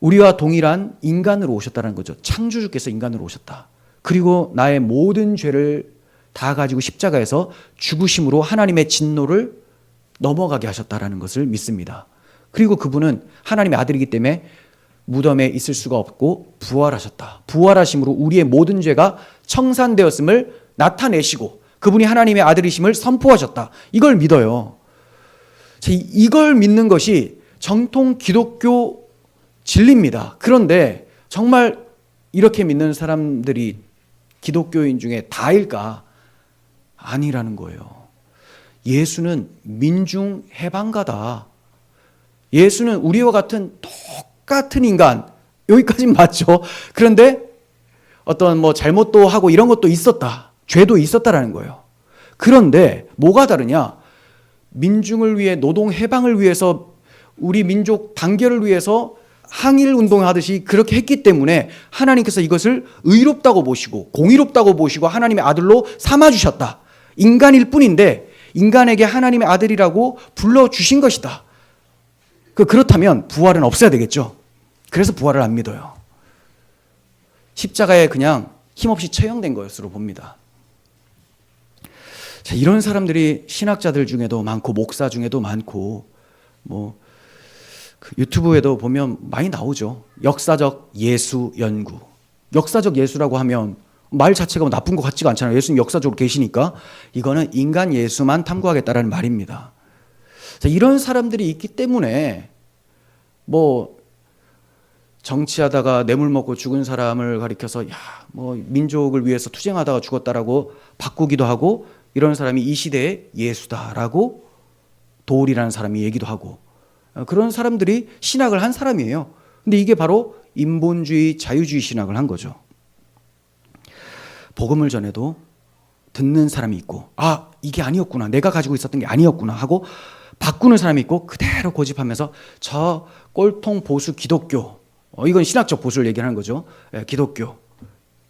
우리와 동일한 인간으로 오셨다는 거죠. 창조주께서 인간으로 오셨다. 그리고 나의 모든 죄를 다 가지고 십자가에서 죽으심으로 하나님의 진노를 넘어가게 하셨다라는 것을 믿습니다. 그리고 그분은 하나님의 아들이기 때문에 무덤에 있을 수가 없고 부활하셨다. 부활하심으로 우리의 모든 죄가 청산되었음을 나타내시고 그분이 하나님의 아들이심을 선포하셨다. 이걸 믿어요. 이걸 믿는 것이 정통 기독교 진리입니다. 그런데 정말 이렇게 믿는 사람들이 기독교인 중에 다일까? 아니라는 거예요. 예수는 민중 해방가다. 예수는 우리와 같은 똑같은 인간. 여기까지는 맞죠. 그런데 어떤 잘못도 하고 이런 것도 있었다. 죄도 있었다라는 거예요. 그런데 뭐가 다르냐? 민중을 위해 노동 해방을 위해서 우리 민족 단결을 위해서 항일 운동하듯이 그렇게 했기 때문에 하나님께서 이것을 의롭다고 보시고 공의롭다고 보시고 하나님의 아들로 삼아주셨다. 인간일 뿐인데 인간에게 하나님의 아들이라고 불러주신 것이다. 그렇다면 부활은 없어야 되겠죠. 그래서 부활을 안 믿어요. 십자가에 그냥 힘없이 처형된 것으로 봅니다. 자, 이런 사람들이 신학자들 중에도 많고 목사 중에도 많고 유튜브에도 보면 많이 나오죠. 역사적 예수 연구. 역사적 예수라고 하면 말 자체가 나쁜 것 같지가 않잖아요. 예수님 역사적으로 계시니까 이거는 인간 예수만 탐구하겠다라는 말입니다. 자, 이런 사람들이 있기 때문에 정치하다가 뇌물 먹고 죽은 사람을 가리켜서 민족을 위해서 투쟁하다가 죽었다라고 바꾸기도 하고 이런 사람이 이 시대의 예수다라고 도울이라는 사람이 얘기도 하고 그런 사람들이 신학을 한 사람이에요. 근데 이게 바로 인본주의, 자유주의 신학을 한 거죠. 복음을 전해도 듣는 사람이 있고 이게 아니었구나, 내가 가지고 있었던 게 아니었구나 하고 바꾸는 사람이 있고 그대로 고집하면서 저 꼴통 보수 기독교, 이건 신학적 보수를 얘기하는 거죠. 기독교,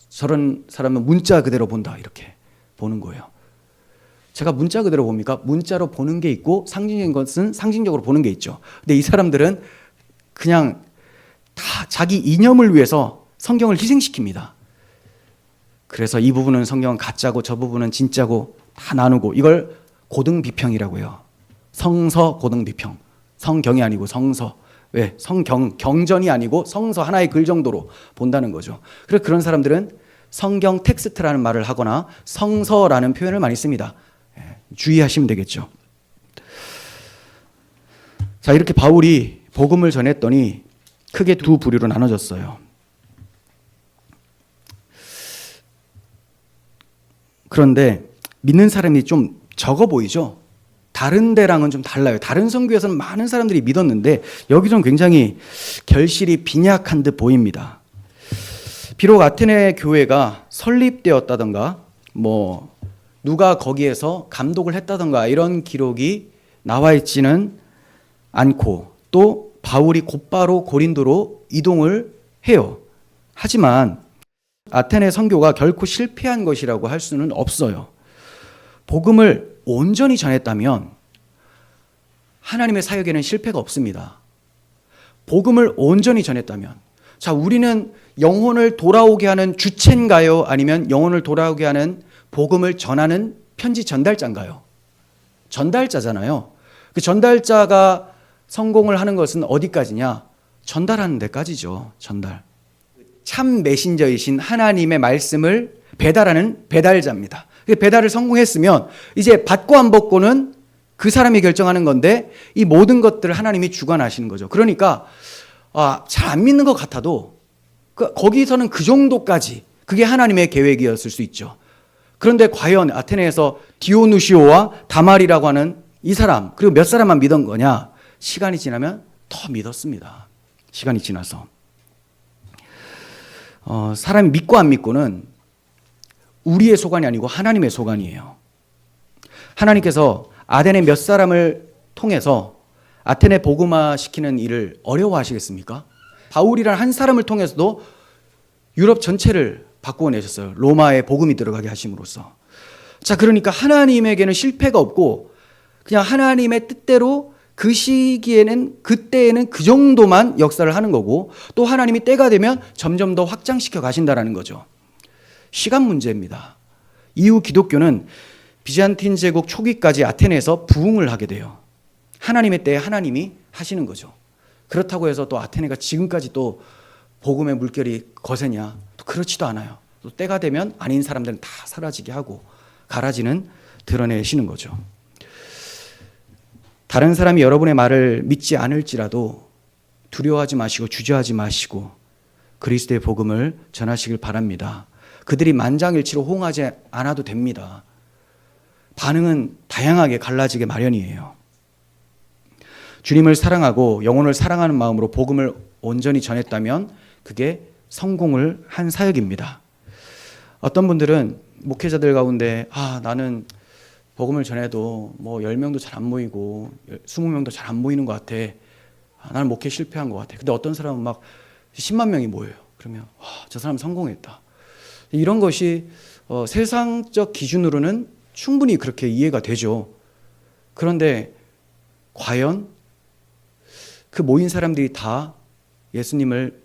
저런 사람은 문자 그대로 본다, 이렇게 보는 거예요. 제가 문자 그대로 봅니까? 문자로 보는 게 있고 상징적인 것은 상징적으로 보는 게 있죠. 근데 이 사람들은 그냥 다 자기 이념을 위해서 성경을 희생시킵니다. 그래서 이 부분은 성경은 가짜고 저 부분은 진짜고 다 나누고 이걸 고등비평이라고 해요. 성서 고등비평. 성경이 아니고 성서. 왜? 경전이 아니고 성서 하나의 글 정도로 본다는 거죠. 그래서 그런 사람들은 성경 텍스트라는 말을 하거나 성서라는 표현을 많이 씁니다. 주의하시면 되겠죠. 자, 이렇게 바울이 복음을 전했더니 크게 두 부류로 나눠졌어요. 그런데 믿는 사람이 좀 적어 보이죠? 다른 데랑은 좀 달라요. 다른 선교에서는 많은 사람들이 믿었는데 여기서는 굉장히 결실이 빈약한 듯 보입니다. 비록 아테네 교회가 설립되었다던가 누가 거기에서 감독을 했다던가 이런 기록이 나와 있지는 않고 또 바울이 곧바로 고린도로 이동을 해요. 하지만 아테네 선교가 결코 실패한 것이라고 할 수는 없어요. 복음을 온전히 전했다면 하나님의 사역에는 실패가 없습니다. 복음을 온전히 전했다면, 자, 우리는 영혼을 돌아오게 하는 주체인가요? 아니면 영혼을 돌아오게 하는 복음을 전하는 편지 전달자인가요? 전달자잖아요. 그 전달자가 성공을 하는 것은 어디까지냐? 전달하는 데까지죠. 전달. 참 메신저이신 하나님의 말씀을 배달하는 배달자입니다. 배달을 성공했으면 이제 받고 안 받고는 그 사람이 결정하는 건데 이 모든 것들을 하나님이 주관하시는 거죠. 그러니까 잘 안 믿는 것 같아도 거기서는 그 정도까지 그게 하나님의 계획이었을 수 있죠. 그런데 과연 아테네에서 디오누시오와 다말이라고 하는 이 사람, 그리고 몇 사람만 믿은 거냐? 시간이 지나면 더 믿었습니다. 시간이 지나서. 사람이 믿고 안 믿고는 우리의 소관이 아니고 하나님의 소관이에요. 하나님께서 아테네 몇 사람을 통해서 아테네 복음화 시키는 일을 어려워하시겠습니까? 바울이라는 한 사람을 통해서도 유럽 전체를 바꾸어내셨어요. 로마에 복음이 들어가게 하심으로써. 자, 그러니까 하나님에게는 실패가 없고 그냥 하나님의 뜻대로 그 시기에는 그때에는 그 정도만 역사를 하는 거고 또 하나님이 때가 되면 점점 더 확장시켜 가신다라는 거죠. 시간 문제입니다. 이후 기독교는 비잔틴 제국 초기까지 아테네에서 부흥을 하게 돼요. 하나님의 때에 하나님이 하시는 거죠. 그렇다고 해서 또 아테네가 지금까지 또 복음의 물결이 거세냐? 또 그렇지도 않아요. 또 때가 되면 아닌 사람들은 다 사라지게 하고 가라지는 드러내시는 거죠. 다른 사람이 여러분의 말을 믿지 않을지라도 두려워하지 마시고 주저하지 마시고 그리스도의 복음을 전하시길 바랍니다. 그들이 만장일치로 호응하지 않아도 됩니다. 반응은 다양하게 갈라지게 마련이에요. 주님을 사랑하고 영혼을 사랑하는 마음으로 복음을 온전히 전했다면 그게 성공을 한 사역입니다. 어떤 분들은 목회자들 가운데 나는 복음을 전해도 10명도 잘 안 모이고 20명도 잘 안 모이는 것 같아. 나는 목회 실패한 것 같아. 근데 어떤 사람은 막 10만 명이 모여요. 그러면 저 사람 성공했다. 이런 것이 세상적 기준으로는 충분히 그렇게 이해가 되죠. 그런데 과연 그 모인 사람들이 다 예수님을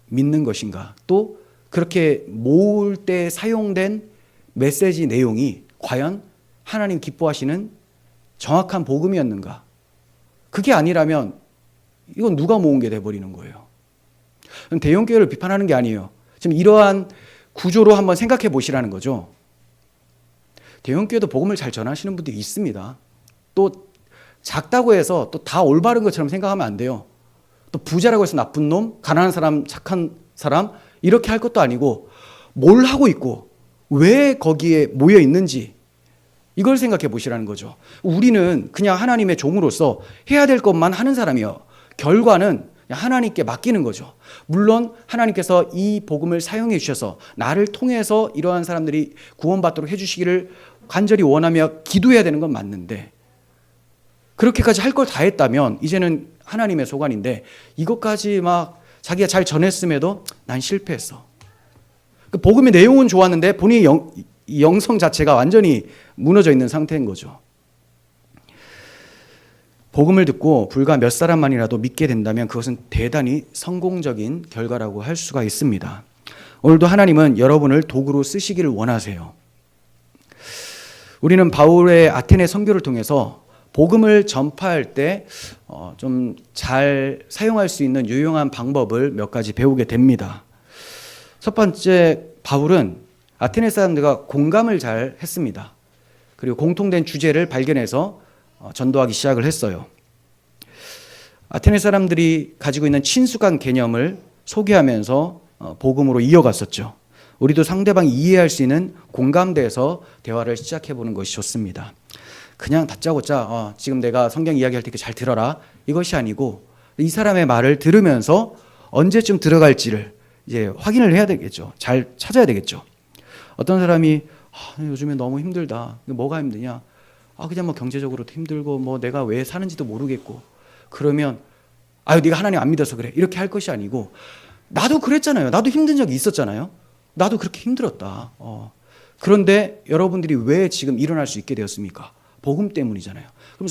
믿는 것인가? 또 그렇게 모을 때 사용된 메시지 내용이 과연 하나님 기뻐하시는 정확한 복음이었는가? 그게 아니라면 이건 누가 모은 게 돼버리는 거예요. 대형교회를 비판하는 게 아니에요. 지금 이러한 구조로 한번 생각해 보시라는 거죠. 대형교회도 복음을 잘 전하시는 분들이 있습니다. 또 작다고 해서 또 다 올바른 것처럼 생각하면 안 돼요. 또 부자라고 해서 나쁜 놈, 가난한 사람, 착한 사람 이렇게 할 것도 아니고 뭘 하고 있고 왜 거기에 모여 있는지 이걸 생각해 보시라는 거죠. 우리는 그냥 하나님의 종으로서 해야 될 것만 하는 사람이요. 결과는 하나님께 맡기는 거죠. 물론 하나님께서 이 복음을 사용해 주셔서 나를 통해서 이러한 사람들이 구원받도록 해주시기를 간절히 원하며 기도해야 되는 건 맞는데, 그렇게까지 할 걸 다 했다면 이제는 하나님의 소관인데, 이것까지 막 자기가 잘 전했음에도 난 실패했어. 그 복음의 내용은 좋았는데 본인의 영성 자체가 완전히 무너져 있는 상태인 거죠. 복음을 듣고 불과 몇 사람만이라도 믿게 된다면 그것은 대단히 성공적인 결과라고 할 수가 있습니다. 오늘도 하나님은 여러분을 도구로 쓰시기를 원하세요. 우리는 바울의 아테네 선교를 통해서 복음을 전파할 때 좀 잘 사용할 수 있는 유용한 방법을 몇 가지 배우게 됩니다. 첫 번째, 바울은 아테네 사람들과 공감을 잘 했습니다. 그리고 공통된 주제를 발견해서 전도하기 시작을 했어요. 아테네 사람들이 가지고 있는 친숙한 개념을 소개하면서 복음으로 이어갔었죠. 우리도 상대방이 이해할 수 있는 공감대에서 대화를 시작해보는 것이 좋습니다. 그냥 다짜고짜 지금 내가 성경 이야기할 테니까 잘 들어라, 이것이 아니고 이 사람의 말을 들으면서 언제쯤 들어갈지를 이제 확인을 해야 되겠죠. 잘 찾아야 되겠죠. 어떤 사람이 요즘에 너무 힘들다. 뭐가 힘드냐? 그냥 뭐 경제적으로도 힘들고 뭐 내가 왜 사는지도 모르겠고, 그러면 네가 하나님 안 믿어서 그래, 이렇게 할 것이 아니고, 나도 그랬잖아요. 나도 힘든 적이 있었잖아요. 나도 그렇게 힘들었다. 그런데 여러분들이 왜 지금 일어날 수 있게 되었습니까? 복음 때문이잖아요. 그럼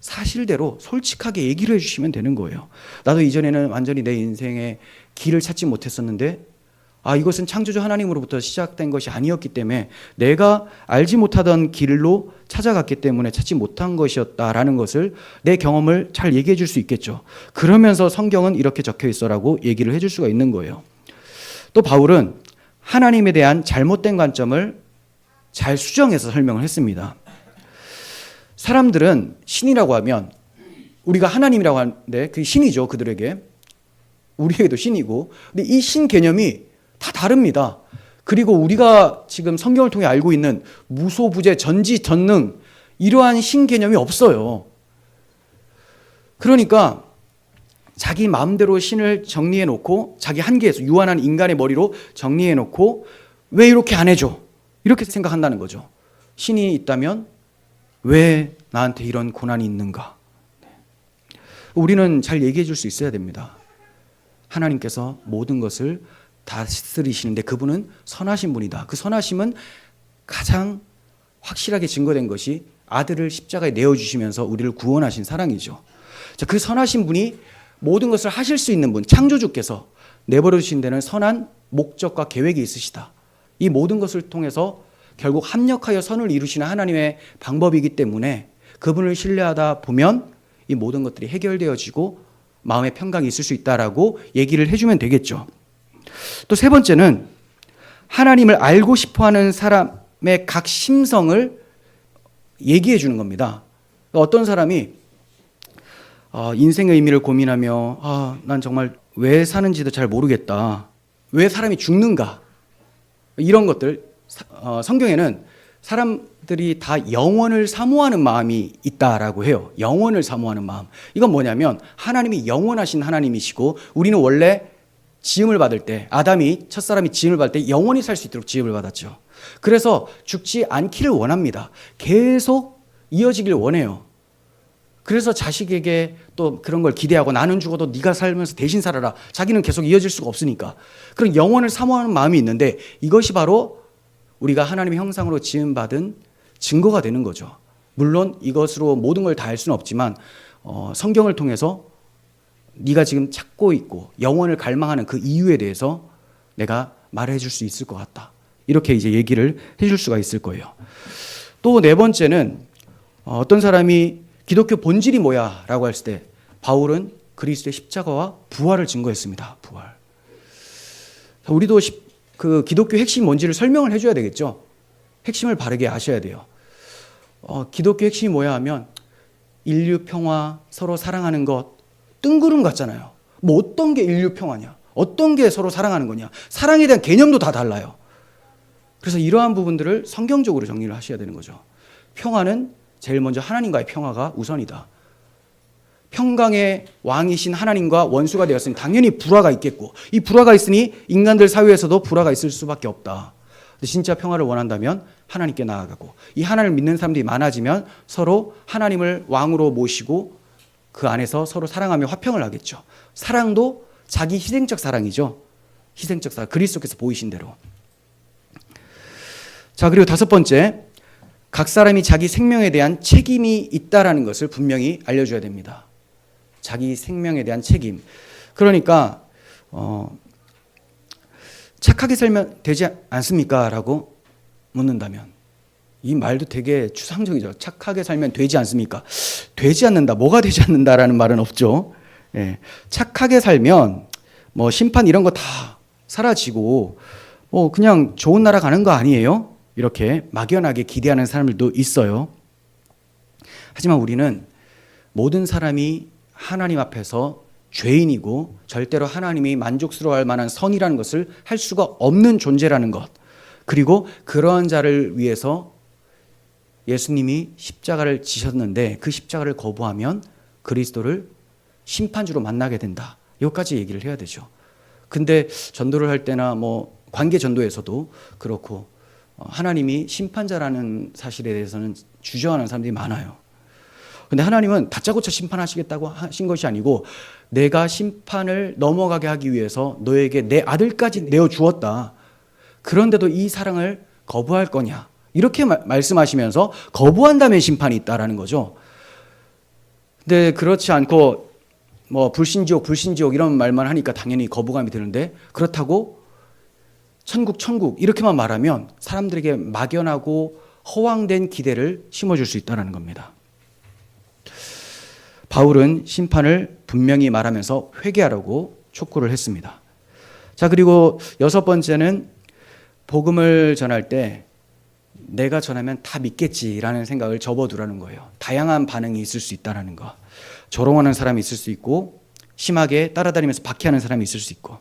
사실대로 솔직하게 얘기를 해주시면 되는 거예요. 나도 이전에는 완전히 내 인생의 길을 찾지 못했었는데 이것은 창조주 하나님으로부터 시작된 것이 아니었기 때문에 내가 알지 못하던 길로 찾아갔기 때문에 찾지 못한 것이었다라는 것을, 내 경험을 잘 얘기해 줄 수 있겠죠. 그러면서 성경은 이렇게 적혀 있어라고 얘기를 해줄 수가 있는 거예요. 또 바울은 하나님에 대한 잘못된 관점을 잘 수정해서 설명을 했습니다. 사람들은 신이라고 하면, 우리가 하나님이라고 하는데 그게 신이죠, 그들에게. 우리에게도 신이고. 근데 이 신 개념이 다 다릅니다. 그리고 우리가 지금 성경을 통해 알고 있는 무소부재, 전지전능, 이러한 신 개념이 없어요. 그러니까 자기 마음대로 신을 정리해 놓고, 자기 한계에서 유한한 인간의 머리로 정리해 놓고, 왜 이렇게 안 해줘? 이렇게 생각한다는 거죠. 신이 있다면 왜 나한테 이런 고난이 있는가? 우리는 잘 얘기해 줄 수 있어야 됩니다. 하나님께서 모든 것을 다스리시는데 그분은 선하신 분이다. 그 선하심은 가장 확실하게 증거된 것이 아들을 십자가에 내어주시면서 우리를 구원하신 사랑이죠. 그 선하신 분이 모든 것을 하실 수 있는 분, 창조주께서 내버려 주신 데는 선한 목적과 계획이 있으시다. 이 모든 것을 통해서 결국 합력하여 선을 이루시는 하나님의 방법이기 때문에 그분을 신뢰하다 보면 이 모든 것들이 해결되어지고 마음의 평강이 있을 수 있다라고 얘기를 해주면 되겠죠. 또 세 번째는 하나님을 알고 싶어하는 사람의 각 심성을 얘기해 주는 겁니다. 어떤 사람이 인생의 의미를 고민하며 난 정말 왜 사는지도 잘 모르겠다. 왜 사람이 죽는가? 이런 것들, 성경에는 사람들이 다 영원을 사모하는 마음이 있다라고 해요. 영원을 사모하는 마음. 이건 뭐냐면 하나님이 영원하신 하나님이시고, 우리는 원래 지음을 받을 때, 아담이, 첫사람이 지음을 받을 때 영원히 살 수 있도록 지음을 받았죠. 그래서 죽지 않기를 원합니다. 계속 이어지길 원해요. 그래서 자식에게 또 그런 걸 기대하고, 나는 죽어도 네가 살면서 대신 살아라. 자기는 계속 이어질 수가 없으니까. 그런 영원을 사모하는 마음이 있는데, 이것이 바로 우리가 하나님의 형상으로 지음받은 증거가 되는 거죠. 물론 이것으로 모든 걸 다 할 수는 없지만 성경을 통해서 네가 지금 찾고 있고 영원을 갈망하는 그 이유에 대해서 내가 말해 줄 수 있을 것 같다. 이렇게 이제 얘기를 해줄 수가 있을 거예요. 또 네 번째는 어떤 사람이 기독교 본질이 뭐야? 라고 했을 때 바울은 그리스도의 십자가와 부활을 증거했습니다. 부활. 우리도 그 기독교 핵심이 뭔지를 설명을 해줘야 되겠죠. 핵심을 바르게 아셔야 돼요. 기독교 핵심이 뭐야 하면 인류 평화, 서로 사랑하는 것, 뜬구름 같잖아요. 뭐 어떤 게 인류 평화냐? 어떤 게 서로 사랑하는 거냐? 사랑에 대한 개념도 다 달라요. 그래서 이러한 부분들을 성경적으로 정리를 하셔야 되는 거죠. 평화는 제일 먼저 하나님과의 평화가 우선이다. 평강의 왕이신 하나님과 원수가 되었으니 당연히 불화가 있겠고, 이 불화가 있으니 인간들 사회에서도 불화가 있을 수밖에 없다. 근데 진짜 평화를 원한다면 하나님께 나아가고, 이 하나님을 믿는 사람들이 많아지면 서로 하나님을 왕으로 모시고 그 안에서 서로 사랑하며 화평을 하겠죠. 사랑도 자기 희생적 사랑이죠. 희생적 사랑, 그리스도께서 보이신 대로. 자, 그리고 다섯 번째, 각 사람이 자기 생명에 대한 책임이 있다라는 것을 분명히 알려줘야 됩니다. 자기 생명에 대한 책임. 그러니까 착하게 살면 되지 않습니까? 라고 묻는다면, 이 말도 되게 추상적이죠. 착하게 살면 되지 않습니까? 되지 않는다. 뭐가 되지 않는다라는 말은 없죠. 예. 착하게 살면 뭐 심판 이런 거 다 사라지고 그냥 좋은 나라 가는 거 아니에요? 이렇게 막연하게 기대하는 사람들도 있어요. 하지만 우리는 모든 사람이 하나님 앞에서 죄인이고 절대로 하나님이 만족스러워할 만한 선이라는 것을 할 수가 없는 존재라는 것, 그리고 그러한 자를 위해서 예수님이 십자가를 지셨는데 그 십자가를 거부하면 그리스도를 심판주로 만나게 된다. 여기까지 얘기를 해야 되죠. 근데 전도를 할 때나 뭐 관계 전도에서도 그렇고 하나님이 심판자라는 사실에 대해서는 주저하는 사람들이 많아요. 근데 하나님은 다짜고짜 심판하시겠다고 하신 것이 아니고, 내가 심판을 넘어가게 하기 위해서 너에게 내 아들까지 내어주었다. 그런데도 이 사랑을 거부할 거냐? 이렇게 말씀하시면서 거부한다면 심판이 있다라는 거죠. 근데 그렇지 않고 뭐 불신지옥 이런 말만 하니까 당연히 거부감이 드는데, 그렇다고 천국 이렇게만 말하면 사람들에게 막연하고 허황된 기대를 심어줄 수 있다는 겁니다. 바울은 심판을 분명히 말하면서 회개하라고 촉구를 했습니다. 자, 그리고 여섯 번째는 복음을 전할 때 내가 전하면 다 믿겠지라는 생각을 접어두라는 거예요. 다양한 반응이 있을 수 있다는 거. 조롱하는 사람이 있을 수 있고, 심하게 따라다니면서 박해하는 사람이 있을 수 있고,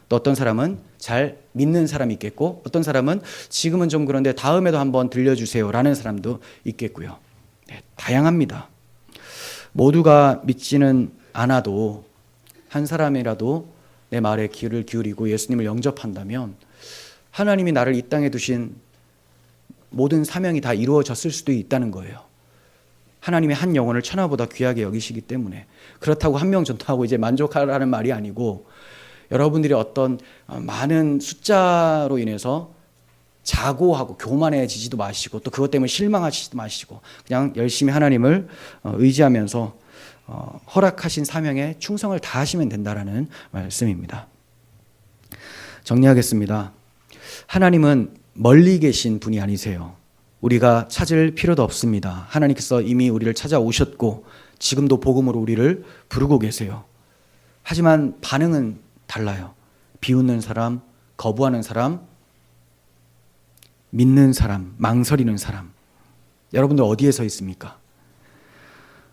또 어떤 사람은 잘 믿는 사람이 있겠고, 어떤 사람은 지금은 좀 그런데 다음에도 한번 들려주세요라는 사람도 있겠고요. 네, 다양합니다. 모두가 믿지는 않아도 한 사람이라도 내 말에 귀를 기울이고 예수님을 영접한다면 하나님이 나를 이 땅에 두신 모든 사명이 다 이루어졌을 수도 있다는 거예요. 하나님의 한 영혼을 천하보다 귀하게 여기시기 때문에. 그렇다고 한 명 전도하고 이제 만족하라는 말이 아니고, 여러분들이 어떤 많은 숫자로 인해서 자고하고 교만해지지도 마시고, 또 그것 때문에 실망하시지도 마시고, 그냥 열심히 하나님을 의지하면서 허락하신 사명에 충성을 다하시면 된다라는 말씀입니다. 정리하겠습니다. 하나님은 멀리 계신 분이 아니세요. 우리가 찾을 필요도 없습니다. 하나님께서 이미 우리를 찾아오셨고 지금도 복음으로 우리를 부르고 계세요. 하지만 반응은 달라요. 비웃는 사람, 거부하는 사람, 믿는 사람, 망설이는 사람. 여러분들 어디에 서 있습니까?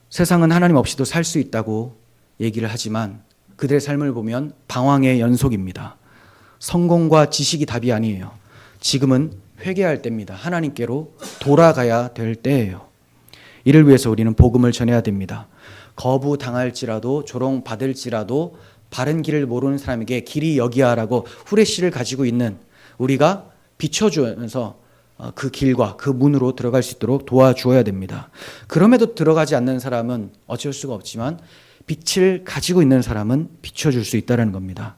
세상은 하나님 없이도 살 수 있다고 얘기를 하지만 그들의 삶을 보면 방황의 연속입니다. 성공과 지식이 답이 아니에요. 지금은 회개할 때입니다. 하나님께로 돌아가야 될 때예요. 이를 위해서 우리는 복음을 전해야 됩니다. 거부당할지라도 조롱받을지라도 바른 길을 모르는 사람에게 길이 여기야라고 후레쉬를 가지고 있는 우리가 비춰주면서 그 길과 그 문으로 들어갈 수 있도록 도와주어야 됩니다. 그럼에도 들어가지 않는 사람은 어쩔 수가 없지만 빛을 가지고 있는 사람은 비춰줄 수 있다는 겁니다.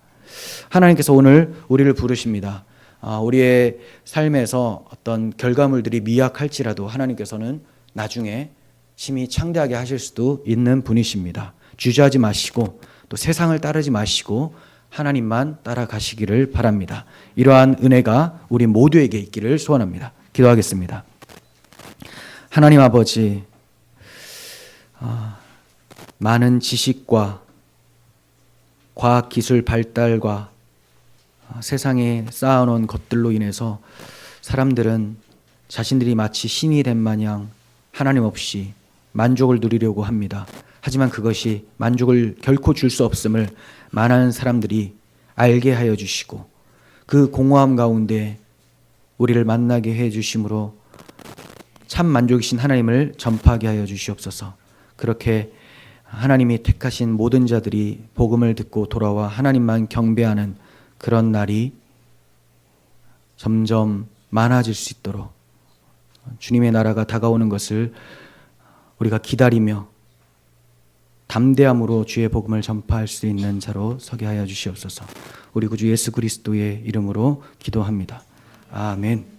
하나님께서 오늘 우리를 부르십니다. 우리의 삶에서 어떤 결과물들이 미약할지라도 하나님께서는 나중에 심히 창대하게 하실 수도 있는 분이십니다. 주저하지 마시고 또 세상을 따르지 마시고 하나님만 따라가시기를 바랍니다. 이러한 은혜가 우리 모두에게 있기를 소원합니다. 기도하겠습니다. 하나님 아버지, 많은 지식과 과학기술 발달과 세상에 쌓아놓은 것들로 인해서 사람들은 자신들이 마치 신이 된 마냥 하나님 없이 만족을 누리려고 합니다. 하지만 그것이 만족을 결코 줄 수 없음을 많은 사람들이 알게 하여 주시고 그 공허함 가운데 우리를 만나게 해 주심으로 참 만족이신 하나님을 전파하게 하여 주시옵소서. 그렇게 하나님이 택하신 모든 자들이 복음을 듣고 돌아와 하나님만 경배하는 그런 날이 점점 많아질 수 있도록 주님의 나라가 다가오는 것을 우리가 기다리며 담대함으로 주의 복음을 전파할 수 있는 자로 서게 하여 주시옵소서. 우리 구주 예수 그리스도의 이름으로 기도합니다. 아멘.